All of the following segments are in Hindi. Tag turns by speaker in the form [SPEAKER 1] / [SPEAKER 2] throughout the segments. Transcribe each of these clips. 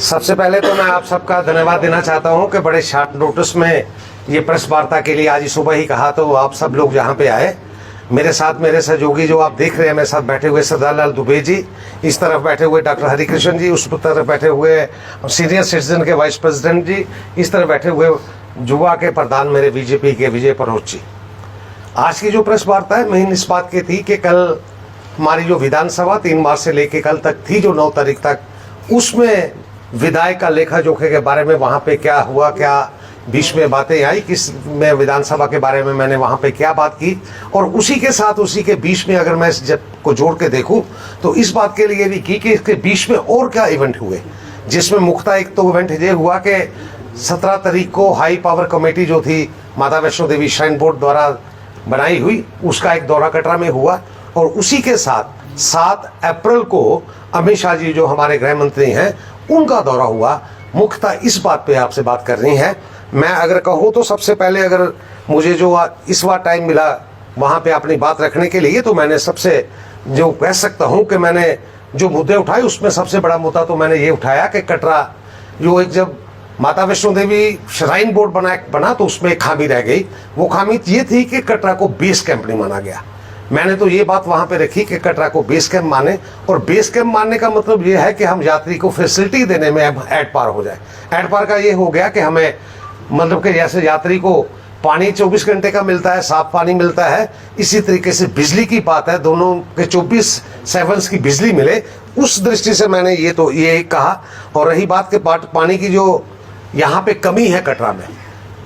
[SPEAKER 1] सबसे पहले तो मैं आप सबका धन्यवाद देना चाहता हूं कि बड़े शॉर्ट नोटिस में ये प्रेस वार्ता के लिए आज सुबह ही कहा तो आप सब लोग यहाँ पे आए। मेरे सहयोगी जो आप देख रहे हैं, मेरे साथ बैठे हुए सरदार लाल दुबे जी, इस तरफ बैठे हुए डॉक्टर हरिकृष्ण जी, उस तरफ बैठे हुए सीनियर सिटीजन के वाइस प्रेसिडेंट जी, इस तरफ बैठे हुए युवा के प्रधान मेरे बीजेपी के विजय परोच जी। आज की जो प्रेस वार्ता है मेन इस बात की थी कि कल हमारी जो विधानसभा 3 मार्च से लेके कल तक थी, जो 9 तारीख तक, उसमें विधायक का लेखा जोखे के बारे में वहां पे क्या हुआ, क्या बीच में बातें आई, किस में विधानसभा के बारे में मैंने वहां पे क्या बात की, और उसी के साथ उसी के बीच में अगर मैं इस जब को जोड़ के देखूं तो इस बात के लिए भी की कि इसके बीच में और क्या इवेंट हुए, जिसमें मुख्यतः एक तो इवेंट ये हुआ कि 17 तारीख को हाई पावर कमेटी जो थी माता वैष्णो देवी श्राइन बोर्ड द्वारा बनाई हुई, उसका एक दौरा कटरा में हुआ, और उसी के साथ 7 अप्रैल को अमित शाह जी जो हमारे गृह मंत्री हैं उनका दौरा हुआ। मुख्यतः इस बात पे आपसे बात करनी है। मैं अगर कहूँ तो सबसे पहले अगर मुझे जो इस बार टाइम मिला वहाँ पे अपनी बात रखने के लिए, तो मैंने सबसे जो कह सकता हूँ कि मैंने जो मुद्दे उठाए उसमें सबसे बड़ा मुद्दा तो मैंने ये उठाया कि कटरा जो एक जब माता वैष्णो देवी श्राइन बोर्ड बना तो उसमें एक खामी रह गई। वो खामी ये थी कि कटरा को बेस कैंप नहीं माना गया। मैंने तो ये बात वहां पे रखी कि कटरा को बेस कैंप माने, और बेस कैंप मानने का मतलब ये है कि हम यात्री को फैसिलिटी देने में एड पार हो जाए। एड पार का ये हो गया कि हमें मतलब कि जैसे यात्री को पानी 24 घंटे का मिलता है, साफ पानी मिलता है, इसी तरीके से बिजली की बात है, दोनों के 24/7 की बिजली मिले। उस दृष्टि से मैंने ये कहा। और रही बात के पानी की जो यहाँ पे कमी है कटरा में,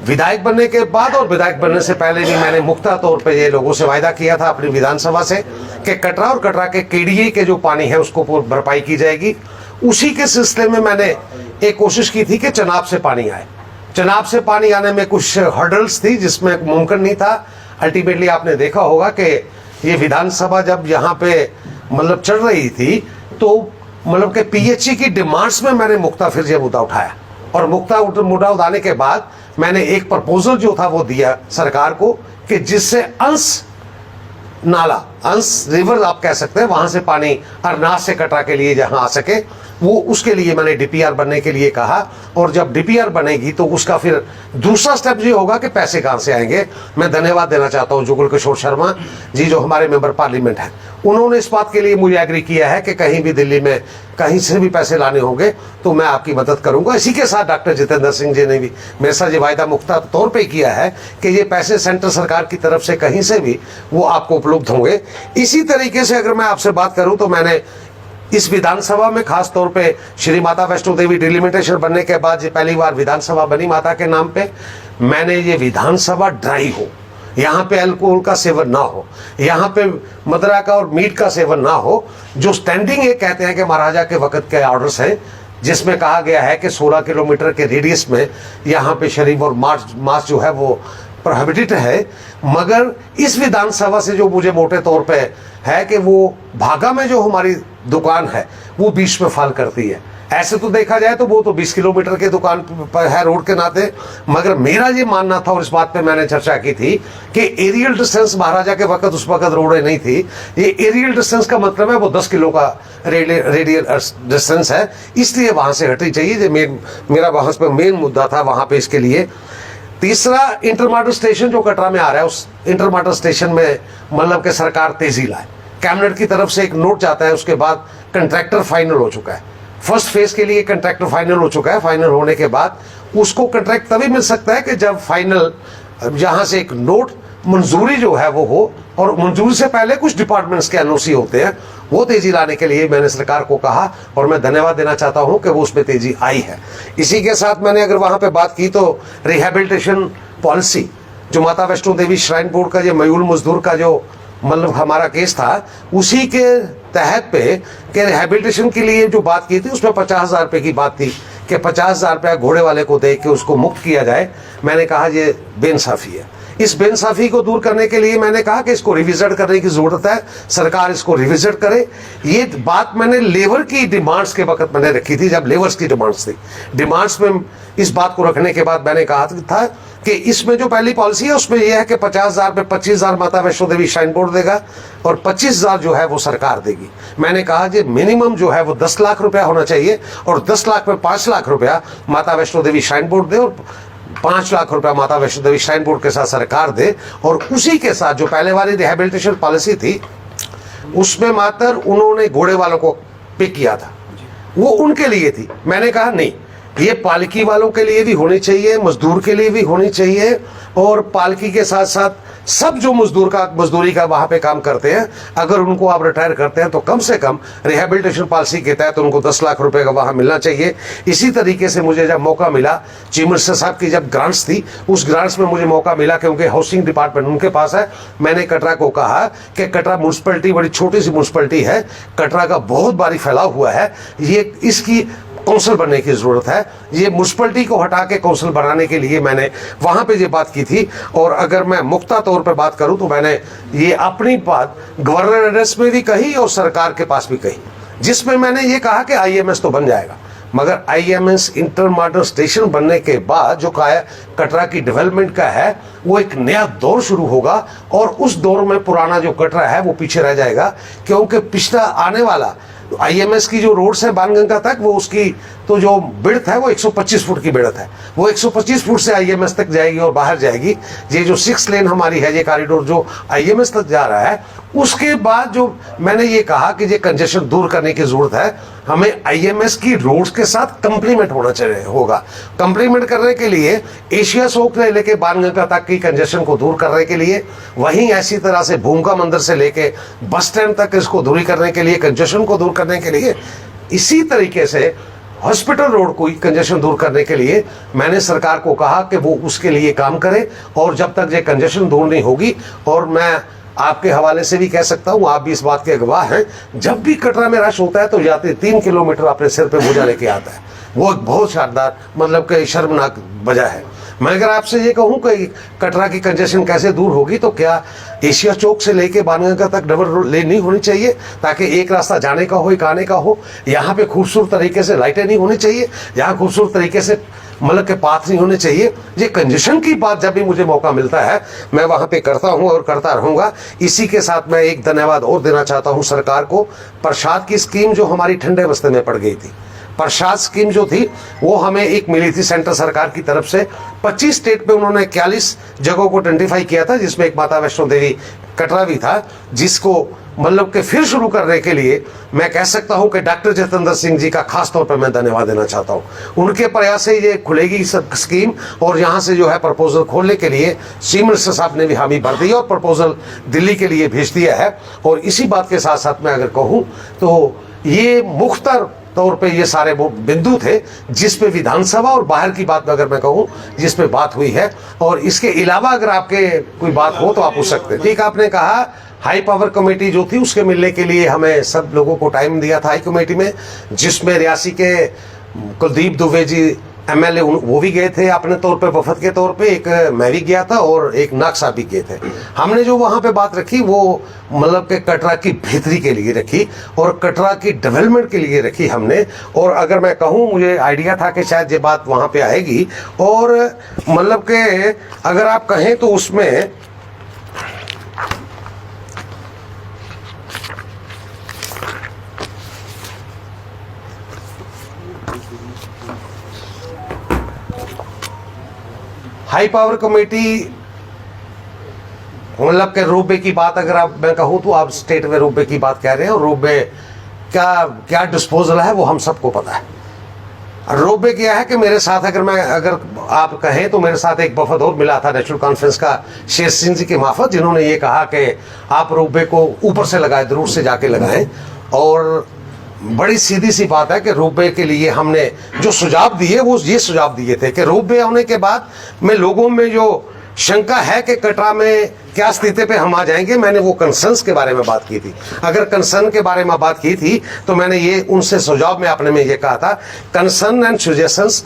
[SPEAKER 1] विधायक बनने के बाद और विधायक बनने से पहले भी मैंने मुख्य तौर पे ये लोगों से वायदा किया था अपनी विधानसभा से कि कटरा और कटरा के केडीए के जो पानी है उसको भरपाई की जाएगी। उसी के सिलसिले में मैंने एक कोशिश की थी कि चनाब से पानी आए। चनाब से पानी आने में कुछ हर्डल्स थी जिसमें मुमकिन नहीं था। अल्टीमेटली आपने देखा होगा कि ये विधानसभा जब यहाँ पे मतलब चल रही थी तो मतलब के पीएचई की डिमांड्स में मैंने मुख्ता फिर ये मुद्दा उठाया, और मुद्दा उठाने के बाद मैंने एक प्रपोजल जो था वो दिया सरकार को कि जिससे अंश रिवर आप कह सकते हैं, वहां से पानी अरनाथ से कटरा के लिए जहां आ सके, वो उसके लिए मैंने डीपीआर बनने के लिए कहा। और जब डीपीआर बनेगी तो उसका फिर दूसरा स्टेप ये होगा कि पैसे कहां से आएंगे। मैं धन्यवाद देना चाहता हूं जुगल किशोर शर्मा जी जो हमारे मेंबर पार्लियामेंट हैं, उन्होंने इस बात के लिए मुझे एग्री किया है कि कहीं भी दिल्ली में कहीं से भी पैसे लाने होंगे तो मैं आपकी मदद करूंगा। इसी के साथ डॉक्टर जितेंद्र सिंह जी ने भी मेरे साथ ये वायदा मुख्ता तौर पे किया है कि ये पैसे सेंट्रल सरकार की तरफ से कहीं से भी वो आपको उपलब्ध होंगे। इसी तरीके से अगर मैं आपसे बात करूं तो मैंने इस विधानसभा में खास तौर पे श्री माता वैष्णो देवी डिलिमिटेशन बनने के बाद ये पहली बार विधानसभा बनी माता के नाम पे, मैंने ये विधानसभा ड्राई हो, यहाँ पे अल्कोहल का सेवन ना हो, यहाँ पे मदरा का और मीट का सेवन ना हो, जो स्टैंडिंग ये कहते हैं कि महाराजा के वक्त के ऑर्डर्स हैं जिसमें कहा गया है कि 16 किलोमीटर के रेडियस में यहाँ पे शरीफ और मांस जो है वो प्रोहिबिटेड है। मगर इस विधानसभा से जो मुझे मोटे तौर पे है कि वो भागा में जो हमारी दुकान है वो बीच में फाल करती है। ऐसे तो देखा जाए तो वो तो 20 किलोमीटर के दुकान पर है रोड के नाते, मगर मेरा ये मानना था और इस बात पे मैंने चर्चा की थी कि एरियल डिस्टेंस महाराजा के वक्त उस वक्त रोडें नहीं थी। ये एरियल डिस्टेंस का मतलब है वो 10 किलो का रेडियल डिस्टेंस है, इसलिए वहां से हटनी चाहिए। मेरा वहां पर मेन मुद्दा था वहां पे। इसके लिए तीसरा इंटरमॉडल स्टेशन जो कटरा में आ रहा है, उस इंटरमॉडल स्टेशन में मतलब कि सरकार तेजी लाए। कैबिनेट की तरफ से एक नोट जाता है, उसके बाद कंट्रैक्टर फाइनल हो चुका है। फर्स्ट फेज के लिए कंट्रैक्टर फाइनल हो चुका है। फाइनल होने के बाद उसको कंट्रैक्ट तभी मिल सकता है कि जब फाइनल जहां से एक नोट मंजूरी जो है वो हो, और मंजूरी से पहले कुछ डिपार्टमेंट्स के एनओसी होते हैं, वो तेजी लाने के लिए मैंने सरकार को कहा और मैं धन्यवाद देना चाहता हूं कि वो उसमें तेजी आई है। इसी के साथ मैंने अगर वहां पे बात की तो रिहेबिलिटेशन पॉलिसी जो माता वैष्णो देवी श्राइन बोर्ड का जो मयूल मजदूर का जो मतलब हमारा केस था, उसी के तहत पे कि रिहेबिलिटेशन के लिए जो बात की थी उसमें 50,000 रुपये की बात थी कि 50,000 रुपया घोड़े वाले को दे के उसको मुक्त किया जाए। मैंने कहा ये बेइंसाफी है। इस बेइंसाफी को दूर करने के लिए मैंने कहा कि इसको रिविजिट करने की जरूरत है, सरकार इसको रिविजिट करे। ये बात मैंने लेबर की डिमांड्स के वक्त मैंने रखी थी, जब लेबर्स की डिमांड्स थी। डिमांड्स में इस बात को रखने के बाद मैंने कहा था कि इसमें जो पहली पॉलिसी है उसमें यह है कि 50,000 पे 25,000 माता वैष्णो देवी श्राइन बोर्ड देगा और 25,000 जो है वो सरकार देगी। मैंने कहा कि मिनिमम जो है वो 10 लाख रुपया होना चाहिए और 10 लाख में 5 लाख रुपया माता वैष्णो देवी श्राइन बोर्ड दे और 5 लाख रुपया माता वैष्णो देवी श्राइन बोर्ड के साथ सरकार दे। और उसी के साथ जो पहले वाली रिहेबिलिटेशन पॉलिसी थी उसमें मात्र उन्होंने घोड़े वालों को पिक किया था, वो उनके लिए थी। मैंने कहा नहीं, ये पालकी वालों के लिए भी होनी चाहिए, मजदूर के लिए भी होनी चाहिए और पालकी के साथ साथ सब जो मजदूरी का वहां पे काम करते हैं, अगर उनको आप रिटायर करते हैं तो कम से कम रिहेबिलिटेशन पॉलिसी के तहत उनको 10 लाख रुपए का वहां मिलना चाहिए। इसी तरीके से मुझे जब मौका मिला, चीफ मिनिस्टर साहब की जब ग्रांट्स थी, उस ग्रांट्स में मुझे मौका मिला क्योंकि हाउसिंग डिपार्टमेंट उनके पास है। मैंने कटरा को कहा कि कटरा म्यूनसिपैलिटी बड़ी छोटी सी म्यूनसिपैलिटी है, कटरा का बहुत भारी फैलाव हुआ है, ये इसकी काउंसिल बनने की जरूरत है। ये म्यूनसिपैलिटी को हटा के काउंसिल बनाने के लिए मैंने वहां पे ये बात की थी। और अगर मैं मुख्ता तौर पे बात करूं तो मैंने ये अपनी बात गवर्नर एड्रेस में भी कही और सरकार के पास भी कही, जिसमें मैंने ये कहा कि IMS तो बन जाएगा, मगर IMS इंटर मॉडल स्टेशन बनने के बाद जो कटरा की डेवलपमेंट का है वो एक नया दौर शुरू होगा और उस दौर में पुराना जो कटरा है वो पीछे रह जाएगा। क्योंकि पिछला आने वाला IMS की जो रोड्स है बाणगंगा तक, वो उसकी तो जो बिड्थ है वो 125 फुट की बिड्थ है, वो 125 फुट से IMS तक जाएगी और बाहर जाएगी। ये जो 6 लेन हमारी है, ये कॉरिडोर जो IMS तक जा रहा है, उसके बाद जो मैंने ये कहा कि ये कंजेशन दूर करने की जरूरत है, हमें IMS की रोड्स के साथ कंप्लीमेंट होना चाहिए होगा। कंप्लीमेंट करने के लिए एशिया चौक से लेके बाणगंगा तक की कंजेशन को दूर करने के लिए, वहीं ऐसी तरह से भूमिका मंदिर से लेके बस स्टैंड तक इसको दूरी करने के लिए, कंजेशन को दूर करने के लिए, इसी तरीके से हॉस्पिटल रोड को कंजेशन दूर करने के लिए मैंने सरकार को कहा कि वो उसके लिए काम करे। और जब तक ये कंजेशन दूर नहीं होगी, और मैं आपके हवाले से भी कह सकता हूं, आप भी इस बात के गवाह हैं, जब भी कटरा में रश होता है तो यात्री 3 किलोमीटर अपने सिर पे बोझा लेके आता है। वो एक बहुत शानदार, मतलब कि शर्मनाक वजह है। मैं अगर आपसे ये कहूं कि कटरा की कंजेशन कैसे दूर होगी, तो क्या एशिया चौक से लेके बाणगंगा तक डबल लेन नहीं होनी चाहिए, ताकि एक रास्ता जाने का हो, एक आने का हो। यहाँ पे खूबसूरत तरीके से लाइटें नहीं होनी चाहिए, यहाँ खूबसूरत तरीके से मतलब के पाथ नहीं होने चाहिए। ये कंजेशन की बात जब भी मुझे मौका मिलता है मैं वहां पे करता हूं और करता रहूंगा। इसी के साथ मैं एक धन्यवाद और देना चाहता हूं सरकार को। प्रसाद की स्कीम जो हमारी ठंडे बस्ते में पड़ गई थी, प्रसाद स्कीम जो थी वो हमें एक मिली थी सेंट्रल सरकार की तरफ से। 25 स्टेट पे उन्होंने 41 जगहों को आइडेंटिफाई किया था, जिसमें एक माता वैष्णो देवी कटरा भी था, जिसको मतलब के फिर शुरू करने के लिए मैं कह सकता हूं कि डॉक्टर जितेंद्र सिंह जी का खास तौर पर मैं धन्यवाद देना चाहता हूं। उनके प्रयास से ये खुलेगी स्कीम, और यहां से जो है प्रपोजल खोलने के लिए चीफ मिनिस्टर साहब ने भी हामी भर दी और प्रपोजल दिल्ली के लिए भेज दिया है। और इसी बात के साथ साथ मैं अगर कहूं तो ये मुख्तर तौर पे ये सारे वो बिंदु थे जिस पे विधानसभा और बाहर की बात अगर मैं कहूं जिस पे बात हुई है। और इसके अलावा अगर आपके कोई बात हो तो आप पूछ सकते हैं। ठीक, आपने कहा हाई पावर कमेटी जो थी उसके मिलने के लिए हमें सब लोगों को टाइम दिया था हाई कमेटी में, जिसमें रियासी के कुलदीप दुबे जी MLA वो भी गए थे अपने तौर पे वफद के तौर पे, एक मैं भी गया था और एक नाग साहब भी गए थे। हमने जो वहाँ पे बात रखी वो मतलब के कटरा की बेहतरी के लिए रखी और कटरा की डेवलपमेंट के लिए रखी हमने। और अगर मैं कहूँ, मुझे आइडिया था कि शायद ये बात वहाँ पे आएगी, और मतलब के अगर आप कहें तो उसमें हाई पावर कमेटी मतलब के रोपवे की बात अगर आप मैं कहूं तो आप स्टेट में रोपवे की बात कह रहे हैं, और रोपवे क्या डिस्पोजल है वो हम सबको पता है। रोपवे क्या है कि मेरे साथ अगर आप कहें तो मेरे साथ एक वफद और मिला था नेशनल कॉन्फ्रेंस का शेर सिंह जी के मार्फत, जिन्होंने ये कहा कि आप रोपवे को ऊपर से लगाएं, दूर से जाके लगाएं। और बड़ी सीधी सी बात है कि रोपवे के लिए हमने जो सुझाव दिए वो ये सुझाव दिए थे कि रोपवे होने के बाद में लोगों में जो शंका है कि कटरा में क्या स्थिति पे हम आ जाएंगे। मैंने वो कंसर्न्स के बारे में बात की थी। अगर कंसर्न के बारे में बात की थी तो मैंने ये उनसे सुझाव में अपने में ये कहा था, concern and suggestions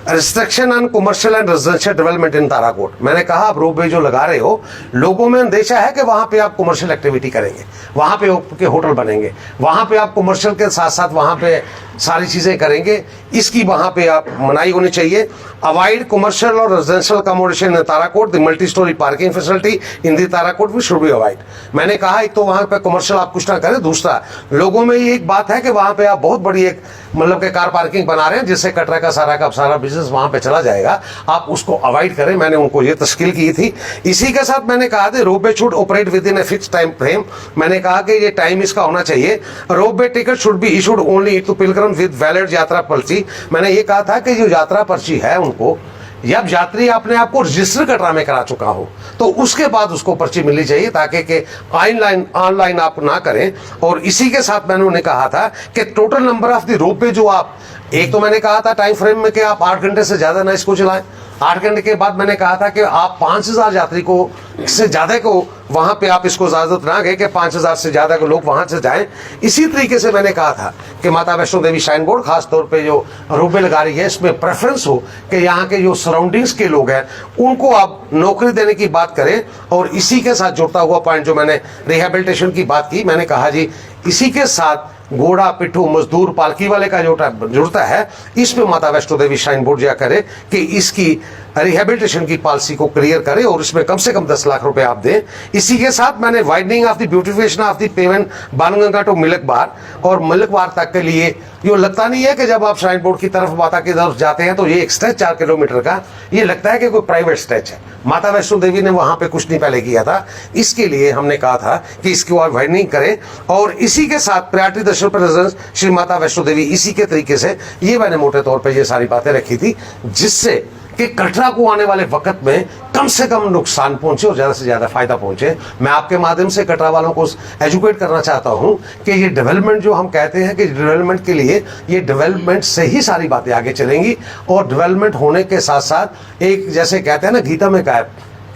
[SPEAKER 1] restriction on commercial and residential development in Tarakot. मैंने कहा आप रोपवे जो लगा रहे हो, लोगों में अंदेशा है कि वहां पे आप कमर्शियल एक्टिविटी करेंगे, वहां पे आपके होटल बनेंगे, वहां पे आप कमर्शियल के साथ साथ वहां पे सारी चीजें करेंगे, इसकी वहां पे आप मनाही होनी चाहिए। अवॉइड कमर्शियल और residential accommodation in Tarakot, the multi storey parking facility in the Tarakot we should be avoid. मैंने कहा एक तो वहां पे कमर्शियल आप कुछ ना करें, दूसरा लोगों में ये एक बात है कि वहां पे आप बहुत बड़ी एक मतलब के कार पार्किंग बना रहे हैं जिससे कटरा का सारा बिजनेस वहां पे चला जाएगा, आप उसको अवॉइड करें। मैंने उनको ये तश्कील की थी। इसी के साथ मैंने कहा था ropeway should operate within a fix time frame. मैंने कहा कि ये टाइम इसका होना चाहिए। Ropeway ticket should be issued only to pilgrim with valid yatra parchi. मैंने ये कहा था कि जो यात्रा पर्ची है उनको, जब यात्री अपने आप को रजिस्टर कटरा में करा चुका हो तो उसके बाद उसको पर्ची मिलनी चाहिए, ताकि कि ऑनलाइन आप ना करें। और इसी के साथ मैंने उन्हें कहा था कि total number of the ropeway जो आप, एक तो मैंने कहा था टाइम फ्रेम में कि आप 8 घंटे से ज्यादा ना इसको चलाएं। 8 घंटे के बाद मैंने कहा था कि आप 5000 यात्री को से ज्यादा को वहां पे आप इसको इजाजत ना गए कि 5000 से ज्यादा को लोग वहां से जाएं। इसी तरीके से मैंने कहा था कि माता वैष्णो देवी श्राइन बोर्ड खास तौर पे जो रोपवे लगा रही है, इसमें प्रेफरेंस हो कि यहाँ के जो सराउंडिंग्स के लोग हैं उनको आप नौकरी देने की बात करें। और इसी के साथ जुड़ता हुआ पॉइंट जो मैंने रिहेबिलिटेशन की बात की, मैंने कहा जी इसी के साथ घोड़ा पिट्ठू मजदूर पालकी वाले का जो जुड़ता है, इस पे माता वैष्णो देवी श्राइन बोर्ड जो करे कि इसकी रिहेबिलिटेशन की पॉलिसी को क्लियर करे और इसमें कम से कम 10 लाख रुपए आप दें। इसी के साथ मैंने widening of the beautification of the paving Banganga to milk bar और मिल्कबार तक के लिए ये लगता नहीं है कि जब आप श्राइन बोर्ड की तरफ माता की तरफ जाते हैं तो ये एक स्ट्रेच 4 किलोमीटर का, ये लगता है कि कोई प्राइवेट स्ट्रेच है। माता वैष्णो देवी ने वहां पे कुछ नहीं पहले किया था, इसके लिए हमने कहा था कि इसकी आप वाइडनिंग करें। और इसी के साथ प्रायोरिटी दर्शन पर रेजिडेंस श्री माता वैष्णो देवी, इसी के तरीके से ये मैंने मोटे तौर पर ये सारी बातें रखी थी, जिससे कि कटरा को आने वाले वक्त में कम से कम नुकसान पहुंचे और ज्यादा से ज्यादा फायदा पहुंचे। मैं आपके माध्यम से कटरा वालों को एजुकेट करना चाहता हूं कि ये डेवलपमेंट जो हम कहते हैं कि डेवलपमेंट के लिए, ये डेवलपमेंट से ही सारी बातें आगे चलेंगी। और डेवलपमेंट होने के साथ साथ एक जैसे कहते हैं ना गीता में कहा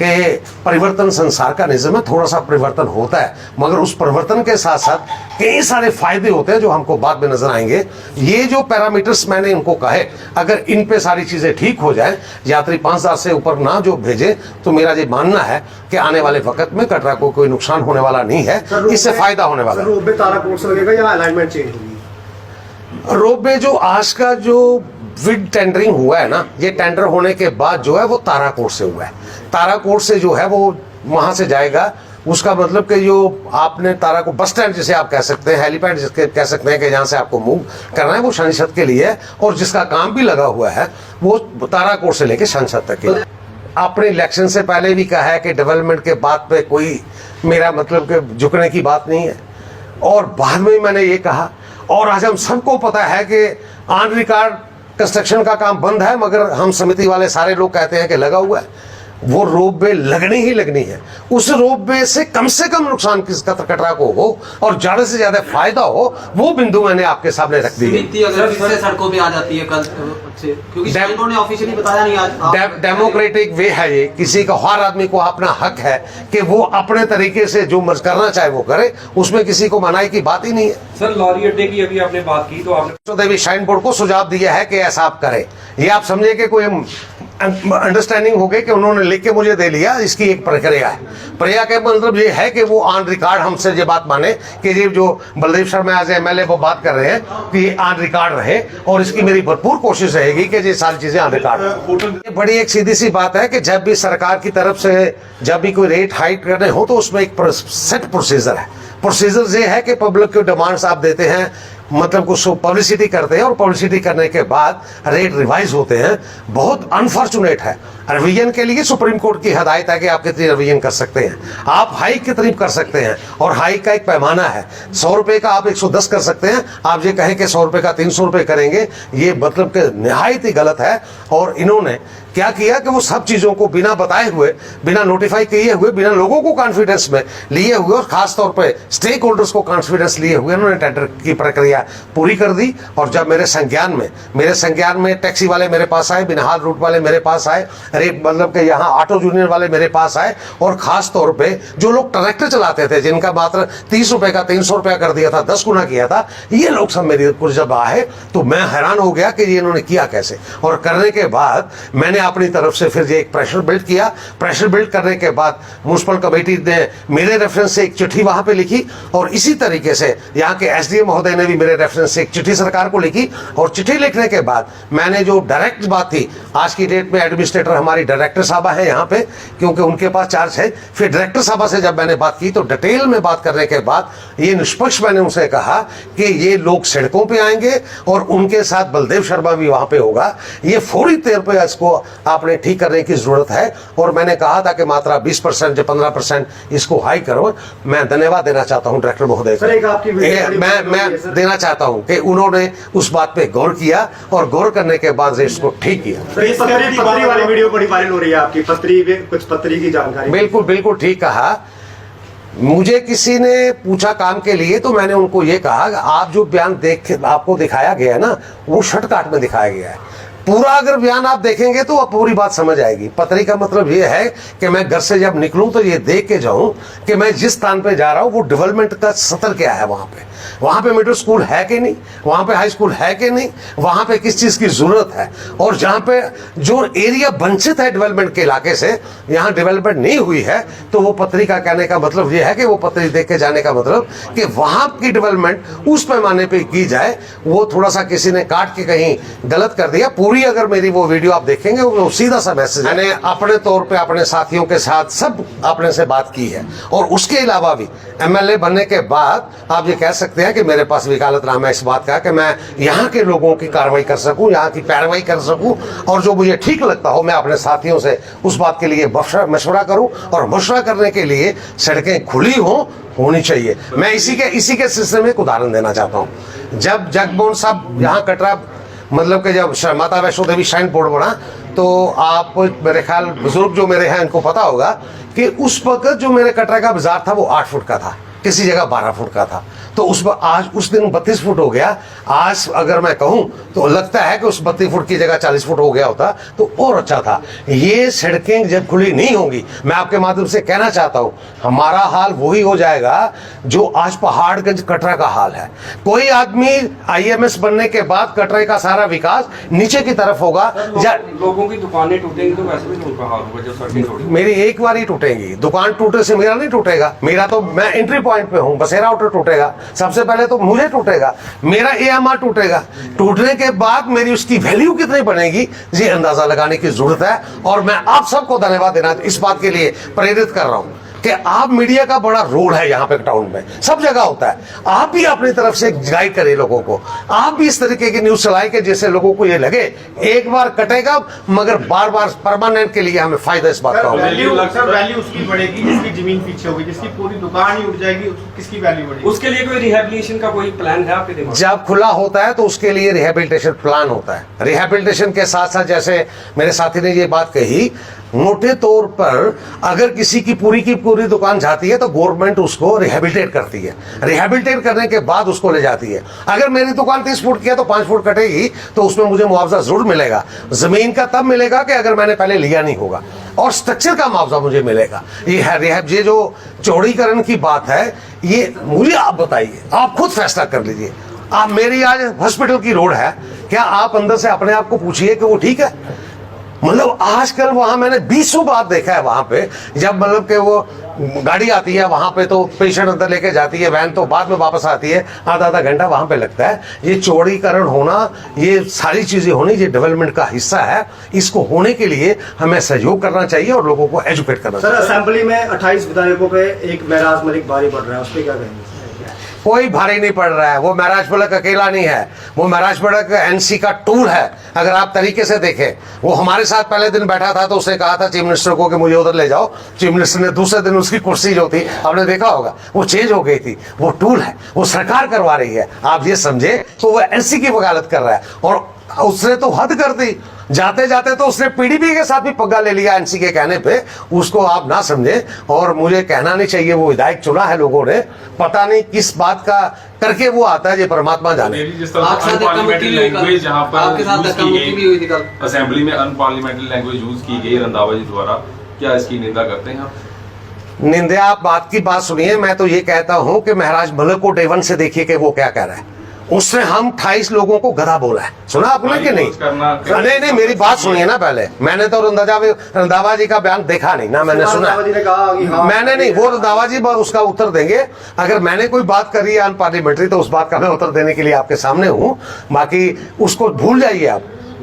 [SPEAKER 1] कि परिवर्तन संसार का निज़म है, थोड़ा सा परिवर्तन होता है मगर उस परिवर्तन के साथ साथ कई सारे फायदे होते हैं जो हमको बाद में नजर आएंगे। ये जो पैरामीटर्स मैंने इनको कहे, अगर इन पे सारी चीजें ठीक हो जाए, यात्री 5000 से ऊपर ना जो भेजे, तो मेरा ये मानना है कि आने वाले वक्त में कटरा को कोई नुकसान होने वाला नहीं है, इससे फायदा होने वाला है।
[SPEAKER 2] रोपवे ताराकोट से लगेगा या अलाइनमेंट चेंज होगी?
[SPEAKER 1] रोपवे जो आज का जो विद टेंडरिंग हुआ है ना, ये टेंडर होने के बाद जो है वो ताराकोट से हुआ है। ताराकोट से जो है वो वहां से जाएगा, उसका मतलब कि जो आपने तारा को बस स्टैंड जिसे आप कह सकते हैं, हेलीपैड जिसके कह सकते हैं कि जहां से आपको मूव करना है, वो शनछत के लिए है। और जिसका काम भी लगा हुआ है वो ताराकोट से लेके शनछत तक है। आपने इलेक्शन से पहले भी कहा है कि डेवलपमेंट के बात पे कोई मेरा मतलब कि झुकने की बात नहीं है, और बाद में मैंने ये कहा। और आज हम सबको पता है कि ऑन रिकॉर्ड कंस्ट्रक्शन का काम बंद है, मगर हम समिति वाले सारे लोग कहते हैं कि लगा हुआ है। वो रोपवे लगनी ही लगनी है। उस रोपवे से कम नुकसान किस कटरा को हो और ज्यादा से ज्यादा फायदा हो, वो बिंदु मैंने आपके सामने रख दी।
[SPEAKER 3] अगर फिर से सड़कों पे आ जाती है कल से, क्योंकि ने ऑफिशियली बताया नहीं आज।
[SPEAKER 1] डेमोक्रेटिक वे है ये, किसी का हर आदमी को अपना हक है कि वो अपने तरीके से जो मर्ज करना चाहे वो करे, उसमें किसी को मनाही की बात ही नहीं है।
[SPEAKER 4] सर लॉरी अड्डे की अभी आपने बात की तो आपने
[SPEAKER 1] देवी श्राइन बोर्ड को सुझाव दिया है कि ऐसा आप करें। ये आप समझे कि कोई अंडरस्टैंडिंग हो गई कि उन्होंने लिख के मुझे दे लिया, इसकी एक प्रक्रिया है। प्रक्रिया का मतलब ये है कि वो ऑन रिकॉर्ड हमसे ये बात माने कि ये जो बलदेव शर्मा एज एमएलए वो बात कर रहे हैं कि ये ऑन रिकॉर्ड रहे, और इसकी मेरी भरपूर कोशिश रहेगी कि ये सारी चीजें ऑन रिकॉर्ड रहे। बड़ी एक सीधी सी बात है कि जब भी सरकार की तरफ से जब भी कोई रेट हाइक करने हो तो उसमें एक सेट प्रोसीजर है। प्रोसीजर ये है कि पब्लिक की डिमांड्स आप देते हैं, मतलब कुछ पब्लिसिटी करते हैं, और पब्लिसिटी करने के बाद रेट रिवाइज होते हैं। बहुत अनफॉर्चुनेट है, रिवीजन के लिए सुप्रीम कोर्ट की हदायत है कि आप कितनी रिवीजन कर सकते हैं, आप हाइक कितनी कर सकते हैं, और हाइक का एक पैमाना है। 100 रुपए का आप 110 कर सकते हैं। आप ये कहें कि 100 रुपए का 300 रुपए करेंगे, ये मतलब कि निहायत ही गलत है। और इन्होंने क्या किया कि वो सब चीजों को बिना बताए हुए, बिना नोटिफाई किए हुए, बिना लोगों को कॉन्फिडेंस में लिए हुए, और खास तौर पे स्टेक होल्डर्स को कॉन्फिडेंस लिए हुए उन्होंने टेंडर की प्रक्रिया प्रक्रिया पूरी कर दी। और जब मेरे संज्ञान में टैक्सी वाले मेरे पास आए, बिनहाल रूट वाले मेरे पास आए, मतलब कि यहाँ ऑटो यूनियन वाले मेरे पास आए, और खास तौर पे जो लोग ट्रैक्टर चलाते थे जिनका मात्र 30 रुपए का 300 रुपया कर दिया था, 10 गुना किया था, ये लोग सब मेरे ऊपर जब आए तो मैं हैरान हो गया कि ये इन्होंने किया कैसे। और करने के बाद मैंने अपनी तरफ से फिर एक प्रेशर बिल्ड किया। प्रेशर बिल्ड करने के बाद म्युनिसिपल कमेटी ने मेरे रेफरेंस से एक चिट्ठी वहां पे लिखी, और इसी तरीके से यहाँ के एसडीएम महोदय ने भी मेरे रेफरेंस से एक चिट्ठी सरकार को लिखी। और चिट्ठी लिखने के बाद मैंने जो डायरेक्ट बात थी, आज की डेट में एडमिनिस्ट्रेटर हमारी डायरेक्टर साहबा है यहाँ पे, क्योंकि उनके पास चार्ज है। फिर डायरेक्टर साहबा से जब मैंने बात की तो डिटेल में बात करने के बाद ये निष्पक्ष मैंने उनसे कहा कि ये लोग सड़कों पे आएंगे और उनके साथ बलदेव शर्मा भी वहां पे होगा, ये फौरी तौर पे इसको आपने ठीक करने की जरूरत है। और मैंने कहा था कि मात्रा 20% या 15% इसको हाई करो। मैं धन्यवाद देना चाहता हूं डायरेक्टर महोदय को। मैं देना चाहता हूं कि उन्होंने उस बात पे गौर किया और गौर करने के बाद इसको ठीक किया।
[SPEAKER 2] पत्री वाली वीडियो बड़ी वायरल हो रही है आपकी, कुछ पत्री की जानकारी।
[SPEAKER 1] बिल्कुल बिल्कुल ठीक कहा। मुझे किसी ने पूछा काम के लिए तो मैंने उनको ये कहा कि आप जो बयान आपको दिखाया गया है ना, वो शॉर्टकट में दिखाया गया है। पूरा अगर बयान आप देखेंगे तो आप पूरी बात समझ आएगी। पत्री का मतलब ये है कि मैं घर से जब निकलूं तो ये देख के जाऊं कि मैं जिस स्थान पे जा रहा हूं वो डेवलपमेंट का स्तर क्या है, वहां पे मिडिल स्कूल है कि नहीं, वहां पे हाई स्कूल है कि नहीं, वहां पे किस चीज की जरूरत है। और जहां पे जो एरिया वंचित है डेवलपमेंट के इलाके से, यहाँ डेवलपमेंट नहीं हुई है, तो वो पत्री का कहने का मतलब ये है कि वो पत्री देख के जाने का मतलब कि वहां की डेवलपमेंट उस पैमाने पे की जाए। वो थोड़ा सा किसी ने काट के कहीं गलत कर दिया। पूरी अगर मेरी वो वीडियो आप देखेंगे वो सीधा सा मैसेज है। मैंने अपने तौर पे अपने साथियों के साथ सब अपने से बात की है। और उसके अलावा भी एमएलए बनने के बाद आप ये कह सकते हैं कि मेरे पास वकालतनामा है इस बात का कि मैं यहाँ के लोगों की कार्रवाई कर सकूं, यहाँ की पैरवाई कर सकूं, और जो मुझे ठीक लगता हो मैं अपने साथियों से उस बात के लिए मशवरा करूं। और मशवरा करने के लिए सड़कें खुली होनी चाहिए। मैं इसी के सिलसिले में एक उदाहरण देना चाहता हूं। जब जगमोहन साहब यहाँ कटरा, मतलब कि जब माता वैष्णो देवी श्राइन बोर्ड बना, तो आप मेरे ख्याल बुजुर्ग जो मेरे हैं इनको पता होगा कि उस वक्त जो मेरे कटरा का बाजार था वो 8 फुट का था, किसी जगह 12 फुट का था। तो आज उस दिन 32 फुट हो गया। आज अगर मैं कहूं तो लगता है कि उस 32 फुट की जगह 40 फुट हो गया होता तो और अच्छा था। ये सड़कें जब खुली नहीं होंगी, मैं आपके माध्यम से कहना चाहता हूं, हमारा हाल वही हो जाएगा जो आज पहाड़गंज कटरा का हाल है। कोई आदमी आईएमएस बनने के बाद कटरा का सारा विकास नीचे की तरफ होगा।
[SPEAKER 4] लोगों की दुकानें टूटेंगी तो वैसे भी उनका हाल होगा। जो सड़कें टूटेंगी,
[SPEAKER 1] मेरी एक बार ही टूटेंगी। दुकान टूटे से मेरा नहीं टूटेगा। मेरा तो, मैं एंट्री पॉइंट पे हूं, बसेरा आउटर टूटेगा सबसे पहले तो मुझे टूटेगा, मेरा एएमआर टूटेगा। टूटने के बाद मेरी उसकी वैल्यू कितनी बनेगी ये अंदाजा लगाने की जरूरत है। और मैं आप सबको धन्यवाद देना इस बात के लिए प्रेरित कर रहा हूं कि आप मीडिया का बड़ा रोल है यहाँ पे टाउन में, सब जगह होता है। आप भी अपनी तरफ से गाइड करें लोगों को, आप भी इस तरीके की न्यूज चलाएं कि जिससे लोगों को ये लगे एक बार कटेगा मगर बार बार परमानेंट के लिए हमें फायदा इस बात का होगा।
[SPEAKER 5] वैल्यू उसकी बढ़ेगी जिसकी जमीन पीछे होगी, जिसकी पूरी दुकान ही उठ जाएगी, किसकी वैल्यू बढ़ेगी।
[SPEAKER 4] उसके लिए कोई रिहेबिलिटेशन का कोई प्लान है आपके दिमाग में?
[SPEAKER 1] जब खुला होता है तो उसके लिए रिहेबिलिटेशन प्लान होता है। रिहेबिलिटेशन के साथ साथ जैसे मेरे साथी ने ये बात कही, मोटे तौर पर अगर किसी की पूरी दुकान जाती है तो गवर्नमेंट उसको रिहेबिलिटेट करती है। रिहेबिलिटेट करने के बाद उसको ले जाती है। अगर मेरी दुकान 30 फुट की है तो 5 फुट कटेगी, तो उसमें मुझे मुआवजा जरूर मिलेगा। जमीन का तब मिलेगा कि अगर मैंने पहले लिया नहीं होगा, और स्ट्रक्चर का मुआवजा मुझे मिलेगा। ये है रिहेब। ये जो चौड़ीकरण की बात है, ये मुझे आप बताइए, आप खुद फैसला कर लीजिए। आप, मेरी आज हॉस्पिटल की रोड है, क्या आप अंदर से अपने आप को पूछिए कि वो ठीक है? मतलब आजकल वहां मैंने 20 बार देखा है वहां पे, जब मतलब कि वो गाड़ी आती है वहां पे तो पेशेंट अंदर लेके जाती है, वैन तो बाद में वापस आती है, आधा घंटा वहां पे लगता है। ये चौड़ीकरण होना, ये सारी चीजें होनी, ये डेवलपमेंट का हिस्सा है। इसको होने के लिए हमें सहयोग करना चाहिए और लोगों को एजुकेट करना चाहिए।
[SPEAKER 2] सर, असेंबली में 28 विधायकों पे एक महराज मलिक भारी पड़ रहा है, उस पर क्या कहेंगे?
[SPEAKER 1] कोई भारी नहीं पड़ रहा है। वो महराज मलिक अकेला नहीं है, वो महराज मलिक एनसी का टूल है। अगर आप तरीके से देखें, वो हमारे साथ पहले दिन बैठा था तो उसने कहा था चीफ मिनिस्टर को कि मुझे उधर ले जाओ। चीफ मिनिस्टर ने दूसरे दिन उसकी कुर्सी जो थी, आपने देखा होगा, वो चेंज हो गई थी। वो टूल है, वो सरकार करवा रही है। आप ये समझे तो वो एनसी की वकालत कर रहा है। और उसने तो हद कर दी, जाते जाते तो उसने पीडीपी के साथ भी पग्गा ले लिया एनसी के कहने पे। उसको आप ना समझे, और मुझे कहना नहीं चाहिए, वो विधायक चुना है लोगों ने, पता नहीं किस बात का करके वो आता है, ये परमात्मा जाने।
[SPEAKER 4] जिस तरह
[SPEAKER 3] आपके साथ
[SPEAKER 4] अनपार्लियामेंटरी लैंग्वेज जहां पर
[SPEAKER 3] आपके साथ
[SPEAKER 4] यूज
[SPEAKER 3] धक्का
[SPEAKER 4] की
[SPEAKER 3] मुक्की भी हुई थी कल।
[SPEAKER 4] गई, असेंबली में अनपार्लियामेंट्री लैंग्वेज यूज की गई रंधावा जी द्वारा, क्या इसकी निंदा करते हैं आप?
[SPEAKER 1] निंदा, आप बात की बात सुनिए, मैं तो ये कहता हूं कि महाराज मलक को डेवन से देखिए कि वो क्या कह रहा है। उसने हम 28 लोगों को गधा बोला है, सुना आपने कि नहीं? नहीं, मेरी बात सुनिए ना पहले। मैंने तो रंधावा जी का बयान देखा नहीं ना, मैंने सुना।
[SPEAKER 2] रंधावा जी ने कहा कि हाँ,
[SPEAKER 1] मैंने नहीं, वो रंधावा जी उसका उत्तर देंगे। अगर मैंने कोई बात करी है अनपार्लियामेंट्री तो उस बात का मैं उत्तर देने के लिए आपके सामने हूं। बाकी उसको भूल जाइए आप,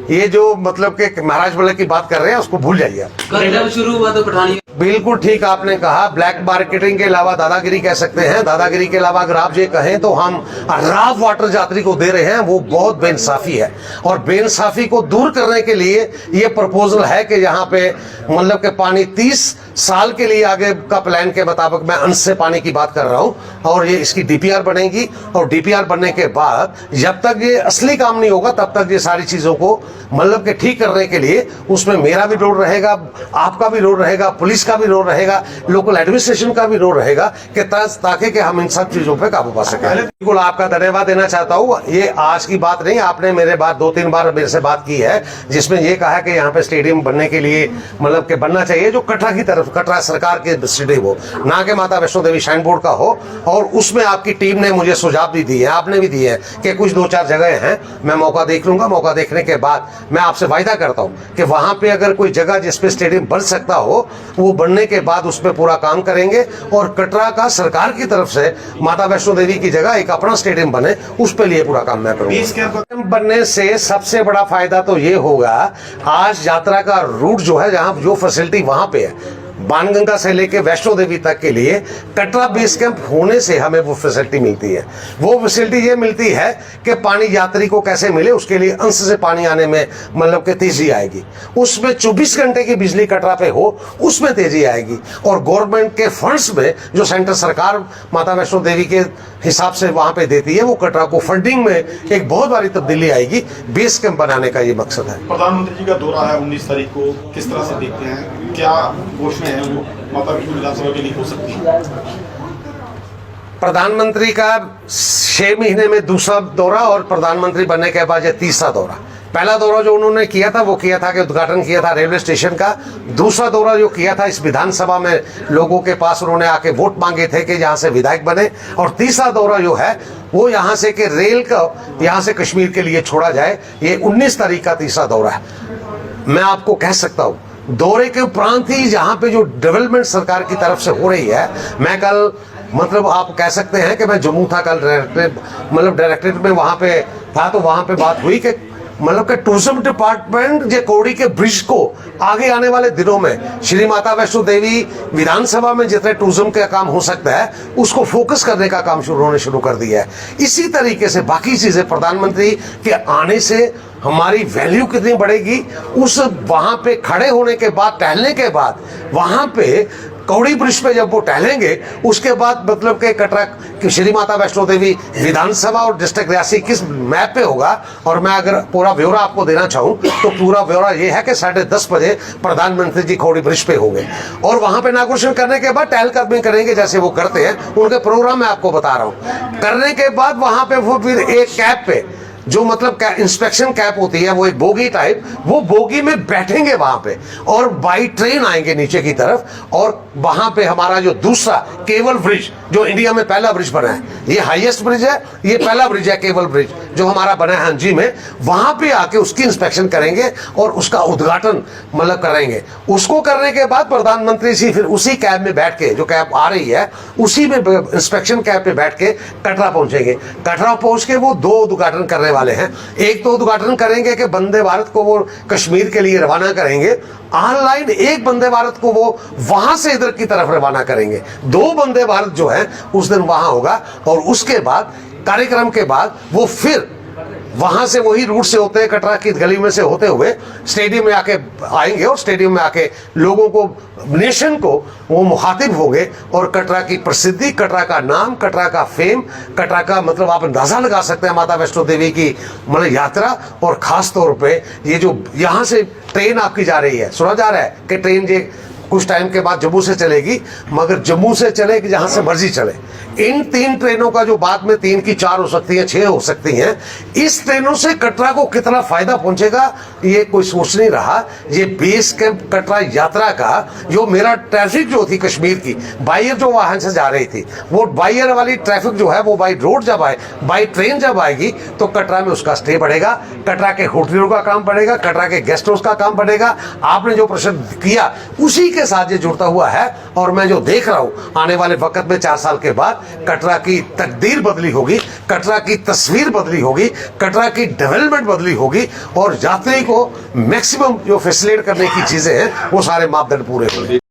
[SPEAKER 1] ये जो मतलब कि महाराज मलक की बात कर रहे हैं उसको भूल जाइए आप।
[SPEAKER 3] कल जब शुरू हुआ तो पठानी
[SPEAKER 1] बिल्कुल ठीक आपने कहा, ब्लैक मार्केटिंग के अलावा दादागिरी कह सकते हैं। दादागिरी के अलावा अगर आप ये कहें तो हम राव वाटर यात्री को दे रहे हैं, वो बहुत बेइंसाफी है। और बेइंसाफी को दूर करने के लिए ये प्रपोजल है कि यहाँ पे मतलब कि पानी 30 साल के लिए आगे का प्लान के मुताबिक, मैं अंश से पानी की बात कर रहा हूँ, और ये इसकी डीपीआर बनेगी। और डीपीआर बनने के बाद जब तक ये असली काम नहीं होगा तब तक ये सारी चीजों को मतलब कि ठीक करने के लिए उसमें मेरा भी रोल रहेगा, आपका भी रोल रहेगा, पुलिस का भी रोल रहेगा, लोकल एडमिनिस्ट्रेशन का भी रोल रहेगा, कि ताकि कि हम इन सब चीजों पे काबू पा सकें। बिल्कुल आपका धन्यवाद देना चाहता हूँ। ये आज की बात नहीं, आपने मेरे बात 2-3 बार मेरे से बात की है, जिसमें ये कहा कि यहाँ पे स्टेडियम बनने के लिए मतलब कि बनना चाहिए जो कटरा की तरफ, कटरा सरकार के स्टेडियम हो, ना कि माता वैष्णो देवी श्राइन बोर्ड का हो। और उसमें आपकी टीम ने मुझे सुझाव भी दिए हैं, आपने भी दिए हैं कि कुछ 2-4 जगह हैं, मैं मौका देख लूंगा। मौका देखने के बाद मैं आपसे वायदा करता हूं कि वहां पे अगर कोई जगह जिसपे स्टेडियम बन सकता हो, वो बनने के बाद उस पर पूरा काम करेंगे। और कटरा का सरकार की तरफ से माता वैष्णो देवी की जगह एक अपना स्टेडियम बने, उस पे लिए पूरा काम मैं करूंगा। बनने से सबसे बड़ा फायदा तो ये होगा, आज यात्रा का रूट जो है, जहां जो फैसिलिटी वहां पे है, बाणगंगा से लेके वैष्णो देवी तक के लिए कटरा बेस कैंप होने से हमें वो फैसिलिटी मिलती है। वो फैसिलिटी ये मिलती है कि पानी यात्री को कैसे मिले, उसके लिए अंश से पानी आने में मतलब कि तेजी आएगी। उसमें 24 घंटे की बिजली कटरा पे हो, उसमें तेजी आएगी। और गवर्नमेंट के फंड्स में जो सेंट्रल सरकार माता वैष्णो देवी के हिसाब से वहां पे देती है, वो कटरा को फंडिंग में एक बहुत बड़ी तब्दीली आएगी। बेस कैंप बनाने का ये मकसद है।
[SPEAKER 6] प्रधानमंत्री जी का दौरा है 19 तारीख को, किस तरह से देखते हैं, क्या घोषणाएं हैं वो माता वैष्णो विधानसभा के लिए हो सकती है?
[SPEAKER 1] प्रधानमंत्री का 6 महीने में दूसरा दौरा, और प्रधानमंत्री बनने के बाद ये तीसरा दौरा। पहला दौरा जो उन्होंने किया था वो किया था कि उद्घाटन किया था रेलवे स्टेशन का। दूसरा दौरा जो किया था इस विधानसभा में लोगों के पास उन्होंने आके वोट मांगे थे कि यहाँ से विधायक बने। और तीसरा दौरा जो है वो यहाँ से कि रेल का यहाँ से कश्मीर के लिए छोड़ा जाए, ये 19 तारीख का तीसरा दौरा है। मैं आपको कह सकता हूँ दौरे के उपरांत ही जहाँ पे जो डेवलपमेंट सरकार की तरफ से हो रही है, मैं कल मतलब आप कह सकते हैं कि मैं जम्मू था कल, डायरेक्टरेट में वहाँ पे था, तो वहाँ पे बात हुई कि मतलब कि टूरिज्म डिपार्टमेंट जे कौड़ी के ब्रिज को आगे आने वाले दिनों में श्री माता वैष्णो देवी विधानसभा में जितने टूरिज्म का काम हो सकता है उसको फोकस करने का काम उन्होंने शुरू कर दिया है। इसी तरीके से बाकी चीजें प्रधानमंत्री के आने से हमारी वैल्यू कितनी बढ़ेगी, उस वहां पे खड़े होने के बाद, टहलने के बाद, वहां पे कौड़ी ब्रिज पे जब वो टहलेंगे उसके बाद मतलब के कटरा कि श्री माता वैष्णो देवी विधानसभा और डिस्ट्रिक्ट रियासी किस मैप पे होगा। और मैं अगर पूरा ब्यौरा आपको देना चाहूं तो पूरा ब्यौरा ये है कि 10:30 बजे प्रधानमंत्री जी कौड़ी ब्रिज पे होंगे, और वहां पे इनॉग्रेशन करने के बाद टहलकदमी करेंगे जैसे वो करते हैं, उनके प्रोग्राम मैं आपको बता रहा हूं। करने के बाद वहां पे वो फिर एक कैब पे जो मतलब इंस्पेक्शन कैप होती है, वो एक बोगी टाइप, वो बोगी में बैठेंगे वहां पे और बाई ट्रेन आएंगे नीचे की तरफ। और वहां पे हमारा जो दूसरा केबल ब्रिज जो इंडिया में पहला ब्रिज बना है, ये हाईएस्ट ब्रिज है, ये पहला ब्रिज है केबल ब्रिज जो हमारा बना है हंजी में, वहां पे आके उसकी इंस्पेक्शन करेंगे और उसका उद्घाटन मतलब करेंगे। उसको करने के बाद प्रधानमंत्री जी फिर उसी कैब में बैठ के, जो कैब आ रही है उसी में इंस्पेक्शन कैब पे बैठ के कटरा पहुंचेंगे। कटरा पहुंच के वो 2 उद्घाटन करने वाले हैं। एक तो उद्घाटन करेंगे कि वंदे भारत को वो कश्मीर के लिए रवाना करेंगे ऑनलाइन, एक वंदे भारत को वो वहां से इधर की तरफ रवाना करेंगे। 2 वंदे भारत जो है उस दिन वहां होगा। और उसके बाद कार्यक्रम के बाद वो फिर वहां से वही रूट से होते हैं, कटरा की गली में से होते हुए स्टेडियम में आके आएंगे और स्टेडियम में आके लोगों को, नेशन को वो मुखातिब होंगे और कटरा की प्रसिद्धि, कटरा का नाम, कटरा का फेम, कटरा का मतलब आप अंदाजा लगा सकते हैं माता वैष्णो देवी की मतलब यात्रा। और खास तौर पे ये जो यहाँ से ट्रेन आपकी जा रही है, सुना जा रहा है कि ट्रेन ये कुछ टाइम के बाद जम्मू से चलेगी, मगर जम्मू से चले कि जहां से मर्जी चले। इन 3 ट्रेनों का जो बाद में 3 की 4 हो सकती हैं, 6 हो सकती हैं, इस ट्रेनों से कटरा को कितना फायदा पहुंचेगा ये कोई सोच नहीं रहा। ये बेस कैंप कटरा यात्रा का जो मेरा ट्रैफिक जो थी कश्मीर की बायर जो वाहन से जा रही थी, वो बायर वाली ट्रैफिक जो है वो बाई रोड जब आए, बाई ट्रेन जब आएगी तो कटरा में उसका स्टे बढ़ेगा, कटरा के होटलों का काम बढ़ेगा, कटरा के गेस्ट हाउस का काम बढ़ेगा। आपने जो प्रश्न किया उसी के साथ ये जुड़ता हुआ है। और मैं जो देख रहा हूं आने वाले वक्त में 4 साल के बाद कटरा की तकदीर बदली होगी, कटरा की तस्वीर बदली होगी, कटरा की डेवलपमेंट बदली होगी और यात्री को मैक्सिमम जो फैसिलिटेट करने की चीजें हैं वो सारे मापदंड पूरे होंगे।